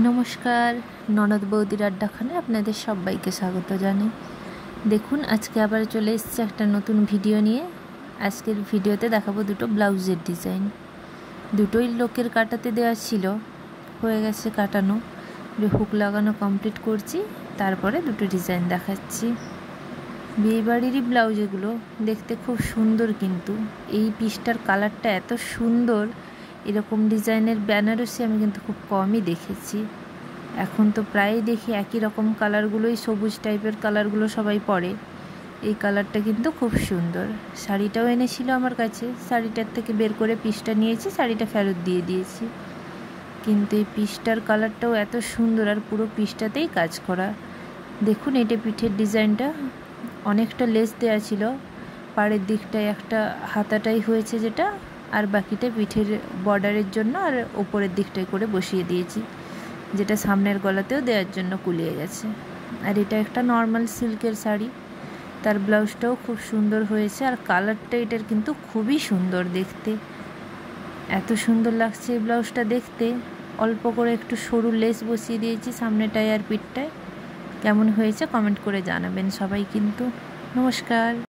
নমস্কার, ননদ বৌদির আড্ডাখানে আপনাদের সবাইকে স্বাগত জানাই। দেখুন, আজকে আবার চলে এসেছি একটা নতুন ভিডিও নিয়ে। আজকের ভিডিওতে দেখাবো দুটো ব্লাউজের ডিজাইন। দুটোই লোকের কাটাতে দেওয়া ছিল, হয়ে গেছে কাটানো, হুক লাগানো কমপ্লিট করছি, তারপরে দুটো ডিজাইন দেখাচ্ছি। বিয়েবাড়িরই ব্লাউজ এগুলো, দেখতে খুব সুন্দর, কিন্তু এই পিসটার কালারটা এত সুন্দর। এরকম ডিজাইনের বেনারসি আমি কিন্তু খুব কমই দেখেছি। এখন তো প্রায়ই দেখি একই রকম কালারগুলোই, সবুজ টাইপের কালারগুলো সবাই পরে। এই কালারটা কিন্তু খুব সুন্দর। শাড়িটাও এনেছিল আমার কাছে, শাড়িটার থেকে বের করে পিসটা নিয়েছি, শাড়িটা ফেরত দিয়ে দিয়েছি। কিন্তু এই পিসটার কালারটাও এত সুন্দর, আর পুরো পিসটাতেই কাজ করা। দেখুন, এটা পিঠের ডিজাইনটা অনেকটা লেস দেওয়া ছিল, পাড়ের দিকটায় একটা হাতাটাই হয়েছে যেটা, আর বাকিটা পিঠের বর্ডারের জন্য আর ওপরের দিকটায় করে বসিয়ে দিয়েছি, যেটা সামনের গলাতেও দেওয়ার জন্য কুলিয়ে গেছে। আর এটা একটা নর্মাল সিল্কের শাড়ি, তার ব্লাউজটাও খুব সুন্দর হয়েছে, আর কালারটা এটার কিন্তু খুবই সুন্দর দেখতে। এত সুন্দর লাগছে এই ব্লাউজটা দেখতে। অল্প করে একটু সরু লেস বসিয়ে দিয়েছি সামনেটায় আর পিঠটায়। কেমন হয়েছে কমেন্ট করে জানাবেন সবাই কিন্তু। নমস্কার।